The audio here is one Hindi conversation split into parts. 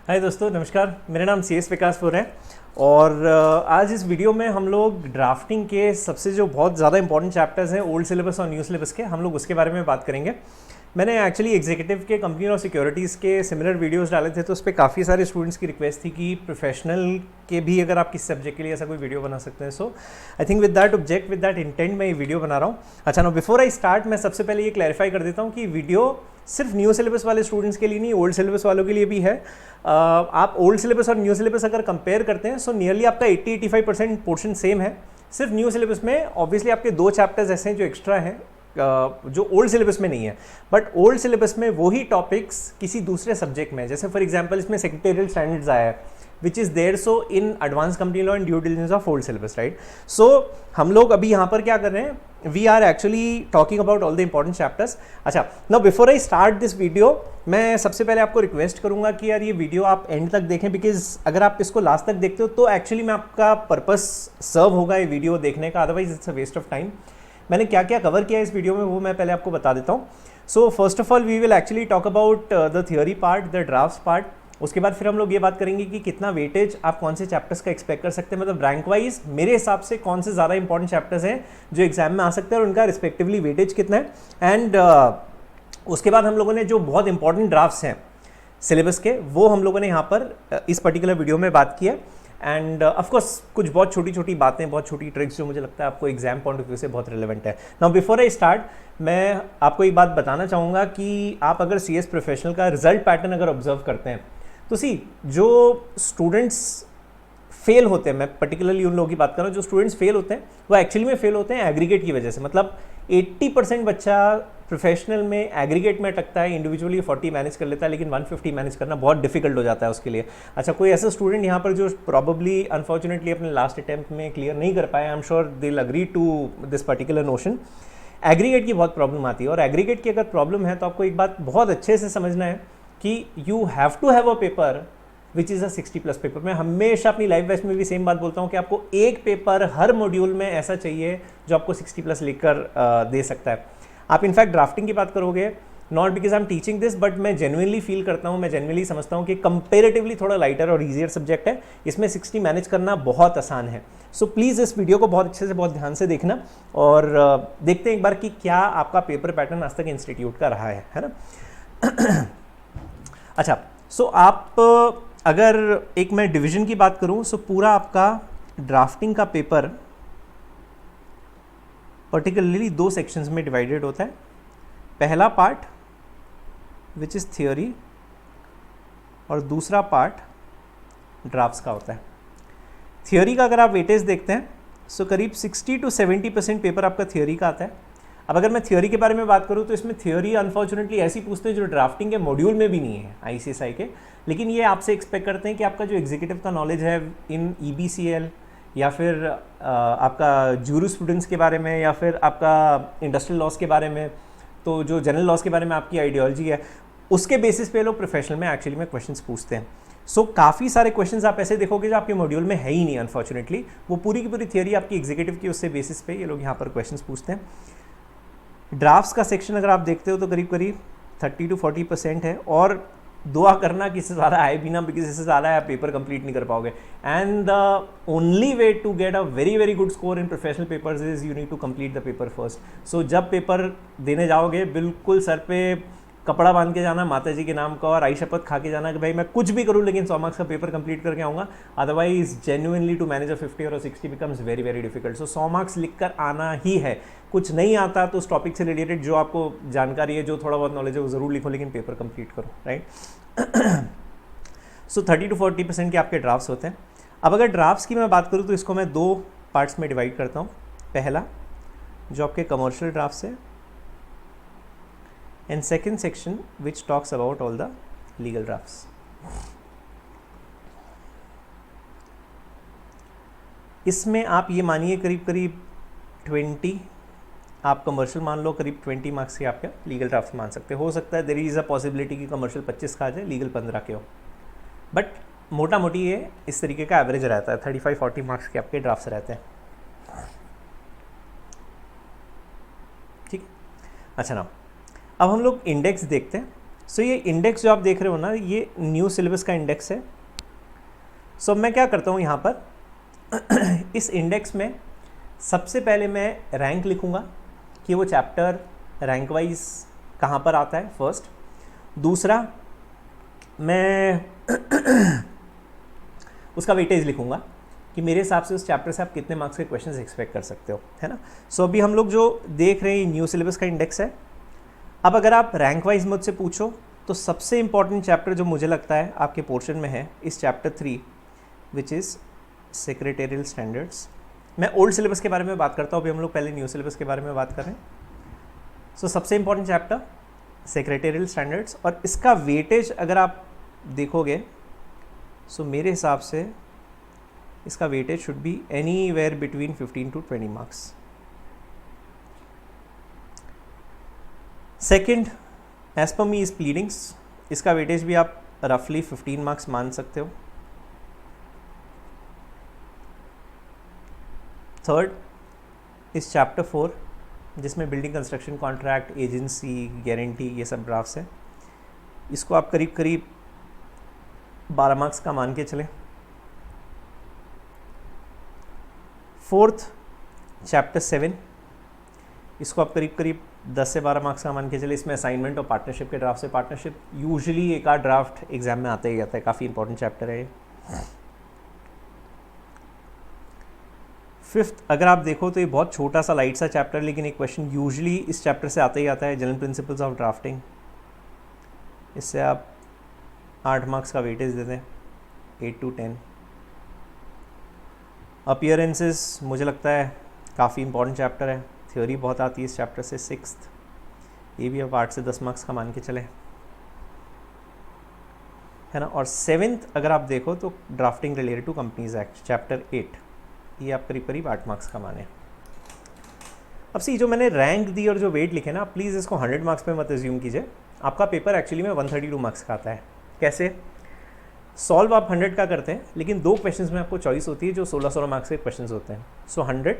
हाय दोस्तों, नमस्कार। मेरा नाम CS विकासपुर है और आज इस वीडियो में हम लोग ड्राफ्टिंग के सबसे जो बहुत ज़्यादा इंपॉर्टेंट चैप्टर्स हैं ओल्ड सिलेबस और न्यू सिलेबस के, हम लोग उसके बारे में बात करेंगे। मैंने एक्चुअली एग्जीक्यूटिव के, कंपनी और सिक्योरिटीज़ के सिमिलर वीडियोस डाले थे, तो उस पर काफ़ी सारे स्टूडेंट्स की रिक्वेस्ट थी कि प्रोफेशनल के भी अगर आप किसी सब्जेक्ट के लिए ऐसा कोई वीडियो बना सकते हैं। So I think with that intent मैं ये वीडियो बना रहा हूँ। अच्छा ना, बिफोर आई स्टार्ट मैं सबसे पहले ये क्लैरिफाई कर देता हूँ कि वीडियो सिर्फ न्यू सिलेबस वाले स्टूडेंट्स के लिए नहीं, ओल्ड सिलेबस वालों के लिए भी है। आप ओल्ड सिलेबस और न्यू सिलेबस अगर कंपेयर करते हैं सो नियरली आपका 80-85% पोर्शन सेम है। सिर्फ न्यू सिलेबस में ऑब्वियसली आपके 2 चैप्टर्स ऐसे हैं जो एक्स्ट्रा हैं, जो ओल्ड सिलेबस में नहीं है। बट ओल्ड सिलेबस में वही टॉपिक्स किसी दूसरे सब्जेक्ट में, जैसे फॉर एग्जांपल इसमें सेक्रेटरियल स्टैंडर्ड्स आया है which is there so in advance company law and due diligence of old syllabus, right. सो हम लोग अभी यहाँ पर क्या कर रहे हैं, we are actually talking about all the important chapters. अच्छा, now before I start this video, मैं सबसे पहले आपको रिक्वेस्ट करूंगा कि यार ये वीडियो आप एंड तक देखें, बिकॉज अगर आप इसको लास्ट तक देखते हो तो एक्चुअली में आपका पर्पस सर्व होगा ये वीडियो देखने का, otherwise it's a waste of time. मैंने क्या क्या कवर किया इस वीडियो में वो मैं पहले आपको बता देता हूँ। So first of all we will actually talk about the theory part, the draft part. उसके बाद फिर हम लोग ये बात करेंगे कि कितना वेटेज आप कौन से चैप्टर्स का एक्सपेक्ट कर सकते हैं, मतलब रैंक वाइज मेरे हिसाब से कौन से ज़्यादा इंपॉर्टेंट चैप्टर्स हैं जो एग्जाम में आ सकते हैं और उनका रिस्पेक्टिवली वेटेज कितना है। एंड उसके बाद हम लोगों ने जो बहुत इंपॉर्टेंट ड्राफ्ट्स हैं सिलेबस के, वो हम लोगों ने यहाँ पर इस पर्टिकुलर वीडियो में बात की है। एंड ऑफकोर्स कुछ बहुत छोटी छोटी बातें, बहुत छोटी ट्रिक्स जो मुझे लगता है आपको एग्जाम पॉइंट ऑफ व्यू से बहुत रिलेवेंट है। नाउ बिफोर आई स्टार्ट, मैं आपको एक बात बताना चाहूँगा कि आप अगर CS प्रोफेशनल का रिजल्ट पैटर्न अगर ऑब्जर्व करते हैं तो जो स्टूडेंट्स फेल होते हैं, मैं पर्टिकुलरली उन लोगों की बात कर रहा हूँ जो स्टूडेंट्स फेल होते हैं, वो एक्चुअली में फेल होते हैं एग्रीगेट की वजह से। मतलब 80% बच्चा प्रोफेशनल में एग्रीगेट में अटकता है, इंडिविजुअली 40 मैनेज कर लेता है, लेकिन 150 मैनेज करना बहुत डिफिकल्ट हो जाता है उसके लिए। अच्छा, कोई ऐसा स्टूडेंट यहाँ पर जो प्रॉबली अनफॉर्चुनेटली अपने लास्ट अटैम्प्ट में क्लियर नहीं कर पाए, I am sure they will agree to this particular notion. Aggregate की बहुत प्रॉब्लम आती है, और एग्रीगेट की अगर प्रॉब्लम है तो आपको एक बात बहुत अच्छे से समझना है कि you have to have a paper which is a 60+ paper. मैं हमेशा अपनी लाइफ बेस्ट में भी सेम बात बोलता हूँ कि आपको एक पेपर हर मॉड्यूल में ऐसा चाहिए जो आपको 60+ लिखकर दे सकता है। आप इनफैक्ट ड्राफ्टिंग की बात करोगे, not because I am teaching this, but मैं जेन्युइनली फील करता हूँ, मैं जेन्युइनली समझता हूँ कि कंपेरेटिवली थोड़ा लाइटर और ईजियर सब्जेक्ट है, इसमें 60 मैनेज करना बहुत आसान है। सो प्लीज़ इस वीडियो को बहुत अच्छे से, बहुत ध्यान से देखना और देखते हैं एक बार कि क्या आपका पेपर पैटर्न आज तक इंस्टीट्यूट का रहा है ना। अच्छा, सो आप अगर एक मैं डिवीज़न की बात करूं, सो पूरा आपका ड्राफ्टिंग का पेपर पर्टिकुलरली 2 सेक्शंस में डिवाइडेड होता है। पहला पार्ट विच इज़ थियोरी और दूसरा पार्ट ड्राफ्ट्स का होता है। थियोरी का अगर आप वेटेज देखते हैं सो करीब 60 to 70% पेपर आपका थियोरी का आता है। अब अगर मैं थ्योरी के बारे में बात करूँ तो इसमें थ्योरी अनफॉर्चुनेटली ऐसी पूछते हैं जो ड्राफ्टिंग के मॉड्यूल में भी नहीं है ICSI के, लेकिन ये आपसे एक्सपेक्ट करते हैं कि आपका जो एग्जीक्यूटिव का नॉलेज है इन EBCL या फिर आपका जूरिस्प्रूडेंस के बारे में या फिर आपका इंडस्ट्रियल लॉस के बारे में, तो जो जनरल लॉस के बारे में आपकी आइडियोलॉजी है, उसके बेसिस पे लोग प्रोफेशनल में एक्चुअली में क्वेश्चंस पूछते हैं। सो काफ़ी सारे क्वेश्चंस आप ऐसे देखोगे जो आपके मॉड्यूल में है ही नहीं अनफॉर्चुनेटली, वो पूरी की पूरी थियोरी आपकी एग्जीक्यूटिव की उससे बेसिस पे ये लोग यहाँ पर क्वेश्चंस पूछते हैं। ड्राफ्ट्स का सेक्शन अगर आप देखते हो तो करीब करीब 30 to 40% है, और दुआ करना कि इससे ज़्यादा आए भी ना, बिकॉज इससे ज़्यादा आप पेपर कंप्लीट नहीं कर पाओगे। And the only way to get a very very good score in professional papers is you need to complete the paper first. So जब पेपर देने जाओगे बिल्कुल सर पे कपड़ा बांध के जाना माता जी के नाम का, और आई शपथ खा के जाना कि भाई मैं कुछ भी करूँ लेकिन 100 मार्क्स का पेपर कंप्लीट करके आऊँगा, अदरवाइज जेन्युइनली टू मैनेज अ 50 और 60 बिकम्स वेरी वेरी डिफिकल्ट। सो 100 मार्क्स लिख कर आना ही है। कुछ नहीं आता तो उस टॉपिक से रिलेटेड जो आपको जानकारी है, जो थोड़ा बहुत नॉलेज है, वो ज़रूर लिखो, लेकिन पेपर कंप्लीट करो, राइट। सो 30 to 40% के आपके ड्राफ्ट्स होते हैं। अब अगर ड्राफ्ट्स की मैं बात करूँ तो इसको मैं 2 पार्ट्स में डिवाइड करता हूँ। पहला जो आपके कमर्शियल ड्राफ्ट्स है, and second section which talks about all the legal drafts. इसमें आप ये मानिए करीब करीब 20 आप कमर्शियल मान लो, करीब 20 मार्क्स के आपके लीगल ड्राफ्ट मान सकते हो सकता है देयर इज़ अ पॉसिबिलिटी कि कमर्शियल 25 का आ जाए, लीगल 15 के हो, बट मोटा मोटी ये इस तरीके का एवरेज रहता है। 35-40 मार्क्स के आपके ड्राफ्ट्स रहते हैं, ठीक। अच्छा ना, अब हम लोग इंडेक्स देखते हैं। सो ये इंडेक्स जो आप देख रहे हो ना, ये न्यू सिलेबस का इंडेक्स है। सो मैं क्या करता हूँ यहाँ पर इस इंडेक्स में सबसे पहले मैं रैंक लिखूँगा कि वो चैप्टर रैंक वाइज कहाँ पर आता है, फर्स्ट। दूसरा मैं उसका वेटेज लिखूँगा कि मेरे हिसाब से उस चैप्टर से आप कितने मार्क्स के क्वेश्चंस एक्सपेक्ट कर सकते हो, है ना। सो अभी हम लोग जो देख रहे हैं न्यू सिलेबस का इंडेक्स है। अब अगर आप रैंक वाइज मुझसे पूछो तो सबसे इंपॉर्टेंट चैप्टर जो मुझे लगता है आपके पोर्शन में है इस chapter 3, which is secretarial standards. मैं ओल्ड सिलेबस के बारे में बात करता हूँ, अभी हम लोग पहले न्यू सिलेबस के बारे में बात कर रहे हैं। सो सबसे इंपॉर्टेंट चैप्टर सेक्रेटेरियल स्टैंडर्ड्स, और इसका वेटेज अगर आप देखोगे सो मेरे हिसाब से इसका weightage should be anywhere between 15 to 20 marks. Second, as per me is pleadings, इसका वेटेज भी आप रफली 15 मार्क्स मान सकते हो। थर्ड इस चैप्टर 4 जिसमें building construction contract, agency, guarantee, ये सब ड्राफ्ट्स हैं, इसको आप करीब करीब 12 मार्क्स का मान के चलें। फोर्थ चैप्टर 7, इसको आप करीब करीब 10 से 12 मार्क्स का मान के चले। इसमें असाइनमेंट और पार्टनरशिप के ड्राफ्ट से, पार्टनरशिप यूजुअली एक आध ड्राफ्ट एग्जाम में आता ही आता है, काफ़ी इंपॉर्टेंट चैप्टर है ये। फिफ्थ अगर आप देखो तो ये बहुत छोटा सा लाइट सा चैप्टर है, लेकिन एक क्वेश्चन यूजुअली इस चैप्टर से आता ही आता है, जनरल प्रिंसिपल्स ऑफ ड्राफ्टिंग। इससे आप 8 मार्क्स का वेटेज दे दें, 8 to 10। अपीयरेंसेस मुझे लगता है काफ़ी इंपॉर्टेंट चैप्टर है, थ्योरी बहुत आती है इस चैप्टर से। सिक्स्थ, ये भी अब 8 से 10 मार्क्स का मान के चले, है ना। और सेवेंथ अगर आप देखो तो drafting related to companies act chapter 8, ये आप करीब करीब 8 मार्क्स का माने। अब सी जो मैंने रैंक दी और जो वेट लिखे ना, प्लीज़ इसको 100 मार्क्स पे मत एज्यूम कीजिए। आपका पेपर एक्चुअली में 132 मार्क्स का आता है। कैसे? सॉल्व आप 100 का करते हैं, लेकिन 2 क्वेश्चंस में आपको चॉइस होती है जो 16-16 मार्क्स के क्वेश्चंस होते हैं। सो 100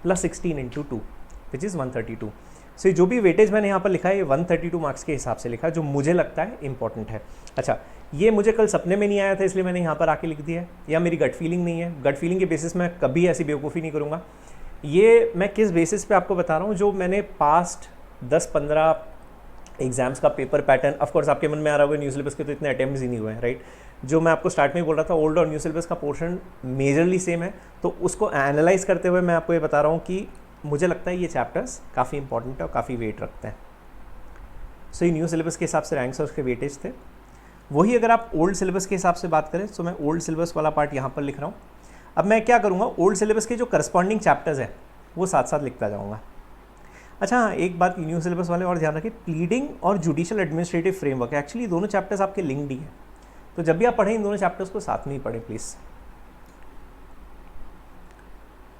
+ 16 × 2 विच इज़ 132। सो जो भी वेटेज मैंने यहाँ पर लिखा है ये 132 मार्क्स के हिसाब से लिखा है, जो मुझे लगता है इंपॉर्टेंट है। अच्छा, ये मुझे कल सपने में नहीं आया था इसलिए मैंने यहाँ पर आके लिख दिया है, या मेरी गट फीलिंग नहीं है। गट फीलिंग के बेसिस में कभी ऐसी बेवकूफ़ी नहीं करूँगा। ये मैं किस बेसिस पे आपको बता रहा हूँ, जो मैंने पास्ट 10-15 एग्जाम्स का पेपर पैटर्न, ऑफकोर्स आपके मन में आ रहा होगा न्यू सिलेबस के तो इतने अटेम्प्ट्स ही नहीं हुए हैं, राइट। जो मैं आपको स्टार्ट में बोल रहा था, ओल्ड और न्यू सिलेबस का पोर्शन मेजरली सेम है, तो उसको एनालाइज करते हुए मैं आपको ये बता रहा हूँ कि मुझे लगता है ये चैप्टर्स काफ़ी इंपॉर्टेंट है और काफ़ी वेट रखते हैं। सो ये न्यू सिलेबस के हिसाब से रैंक्स और उसके वेटेज थे। वही अगर आप ओल्ड सिलेबस के हिसाब से बात करें तो मैं ओल्ड सिलेबस वाला पार्ट यहाँ पर लिख रहा हूँ। अब मैं क्या करूँगा, ओल्ड सिलेबस के जो करस्पॉन्डिंग चैप्टर्स हैं वो साथ साथ लिखता जाऊँगा। अच्छा हाँ, एक बात न्यू सिलेबस वाले और ध्यान रखें, प्लीडिंग और जुडिशियल एडमिनिस्ट्रेटिव फ्रेमवर्क, एक्चुअली दोनों चैप्टर्स आपके लिंक्ड ही हैं, तो जब भी आप पढ़ें इन दोनों चैप्टर्स को साथ में ही पढ़ें प्लीज़।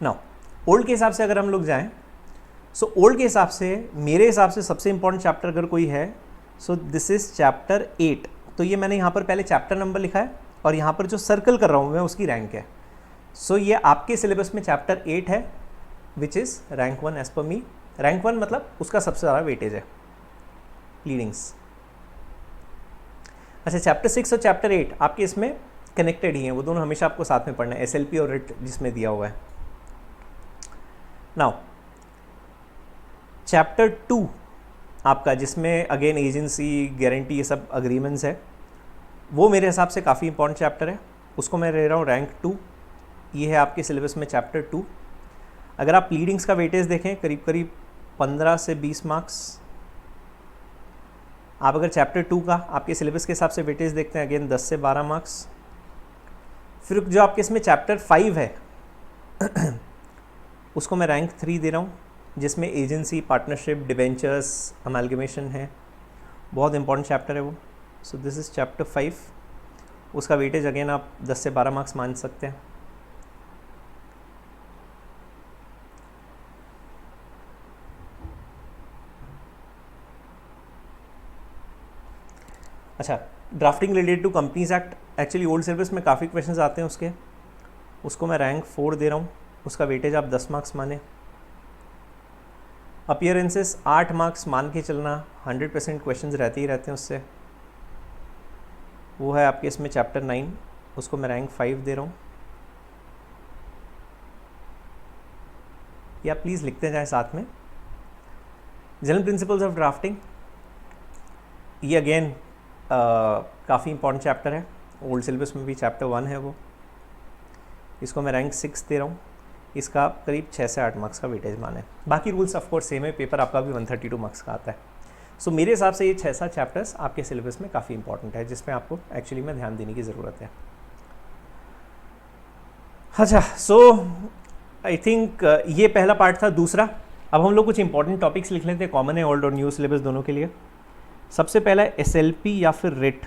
नाउ ओल्ड के हिसाब से अगर हम लोग जाएं, सो ओल्ड के हिसाब से मेरे हिसाब से सबसे इंपॉर्टेंट चैप्टर अगर कोई है, सो दिस इज चैप्टर 8। तो ये मैंने यहाँ पर पहले चैप्टर नंबर लिखा है और यहाँ पर जो सर्कल कर रहा हूँ मैं उसकी रैंक है। सो ये आपके सिलेबस में चैप्टर 8 है, which is rank 1 as per me. Rank 1 मतलब उसका सबसे ज़्यादा वेटेज है, प्लीडिंग्स। अच्छा, चैप्टर 6 और चैप्टर 8 आपके इसमें कनेक्टेड ही हैं, वो दोनों हमेशा आपको साथ में पढ़ना है, SLP और रिट जिसमें दिया हुआ है। नाउ चैप्टर 2 आपका, जिसमें अगेन एजेंसी, गारंटी, ये सब अग्रीमेंट्स है, वो मेरे हिसाब से काफ़ी इंपॉर्टेंट चैप्टर है, उसको मैं ले रहा हूँ रैंक 2। ये है आपके सिलेबस में चैप्टर 2। अगर आप प्लीडिंग्स का वेटेज देखें करीब करीब 15 से 20 मार्क्स। आप अगर चैप्टर 2 का आपके सिलेबस के हिसाब से वेटेज देखते हैं, अगेन 10 से 12 मार्क्स। फिर जो आपके इसमें चैप्टर 5 है उसको मैं रैंक 3 दे रहा हूँ, जिसमें एजेंसी, पार्टनरशिप, डिवेंचर्स, अमालगमेशन है, बहुत इंपॉर्टेंट चैप्टर है वो। सो दिस इज़ चैप्टर 5, उसका वेटेज अगेन आप 10 से 12 मार्क्स मान सकते हैं। अच्छा, drafting related to companies act, actually old syllabus में काफ़ी क्वेश्चंस आते हैं उसके, उसको मैं रैंक 4 दे रहा हूँ, उसका वेटेज आप 10 मार्क्स माने। अपीयरेंसेस 8 मार्क्स मान के चलना, 100% क्वेश्चंस रहते ही रहते हैं उससे, वो है आपके इसमें चैप्टर 9, उसको मैं रैंक 5 दे रहा हूँ। या प्लीज़ लिखते जाएं साथ में। जनरल प्रिंसिपल्स ऑफ ड्राफ्टिंग, ये अगेन काफ़ी इंपॉर्टेंट चैप्टर है, ओल्ड सिलेबस में भी चैप्टर 1 है वो। इसको मैं रैंक 6 दे रहा हूँ। इसका करीब 6 से 8 मार्क्स का वेटेज मान है। बाकी रूल्स ऑफ कोर्स सेम है, पेपर आपका भी 132 मार्क्स का आता है। सो मेरे हिसाब से ये 6-7 चैप्टर्स आपके सिलेबस में काफ़ी इंपॉर्टेंट है, जिसमें आपको एक्चुअली में ध्यान देने की ज़रूरत है। अच्छा, सो आई थिंक ये पहला पार्ट था। दूसरा, अब हम लोग कुछ इंपॉर्टेंट टॉपिक्स लिख लेते हैं, कॉमन है ओल्ड और न्यू सिलेबस दोनों के लिए। सबसे पहला है SLP या फिर रिट,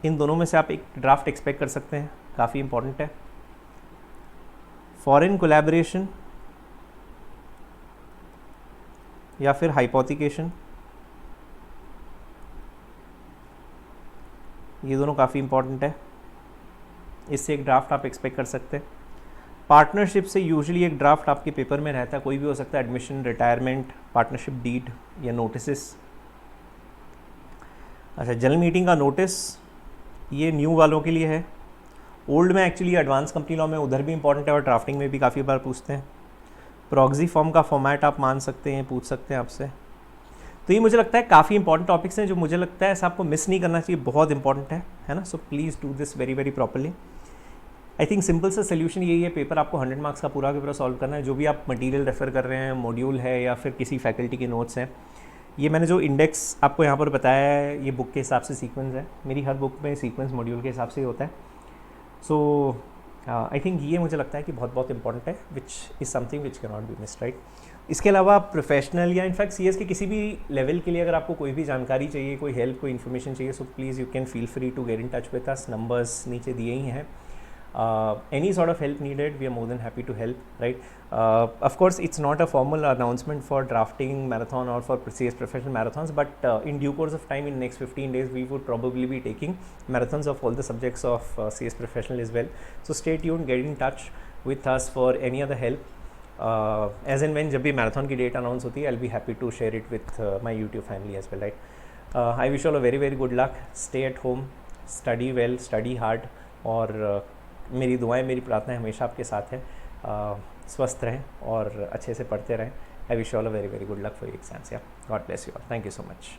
इन दोनों में से आप एक ड्राफ्ट एक्सपेक्ट कर सकते हैं, काफ़ी इंपॉर्टेंट है। फॉरेन कोलैबोरेशन या फिर हाइपोथिकेशन, ये दोनों काफ़ी इंपॉर्टेंट है, इससे एक ड्राफ्ट आप एक्सपेक्ट कर सकते हैं। पार्टनरशिप से यूजुअली एक ड्राफ्ट आपके पेपर में रहता है, कोई भी हो सकता है, एडमिशन, रिटायरमेंट, पार्टनरशिप डीड या नोटिस। अच्छा, जनरल मीटिंग का नोटिस, ये न्यू वालों के लिए है। ओल्ड में एक्चुअली एडवांस कंपनी लॉ में उधर भी इंपॉर्टेंट है और ड्राफ्टिंग में भी काफ़ी बार पूछते हैं। प्रॉक्सी फॉर्म का फॉर्मेट आप मान सकते हैं, पूछ सकते हैं आपसे। तो ये मुझे लगता है काफ़ी इंपॉर्टेंट टॉपिक्स हैं जो मुझे लगता है ऐसा आपको मिस नहीं करना चाहिए, बहुत इंपॉर्टेंट है ना। So please do this very very properly. I think simple सा सोल्यूशन यही है, पेपर आपको 100 मार्क्स का पूरा के पूरा सॉल्व करना है। जो भी आप मटेरियल रेफर कर रहे हैं, मॉड्यूल है या फिर किसी फैकल्टी के नोट्स हैं, ये मैंने जो इंडेक्स आपको यहाँ पर बताया है, ये बुक के हिसाब से सीक्वेंस है। मेरी हर बुक में सीक्वेंस मॉड्यूल के हिसाब से ही होता है। सो आई थिंक ये मुझे लगता है कि बहुत बहुत इंपॉर्टेंट है, which is something which can not be missed, right. इसके अलावा प्रोफेशनल या इनफैक्ट CS के किसी भी लेवल के लिए अगर आपको कोई भी जानकारी चाहिए, कोई हेल्प, कोई इन्फॉर्मेशन चाहिए, so please you can feel free to get in touch with us. Numbers नीचे दिए ही हैं। Any sort of help needed, we are more than happy to help, right? Of course, it's not a formal announcement for drafting marathon or for CS professional marathons, but in due course of time, in next 15 days, we would probably be taking marathons of all the subjects of CS professional as well. So stay tuned, get in touch with us for any other help. As and when जब भी marathon की date announce होती है, I'll be happy to share it with my YouTube family as well, right? I wish you all a very very good luck. Stay at home, study well, study hard, और मेरी दुआएं, मेरी प्रार्थनाएं हमेशा आपके साथ है। स्वस्थ रहें और अच्छे से पढ़ते रहें। I wish you all a very very good luck for your exams. या God bless you all. Thank you so much.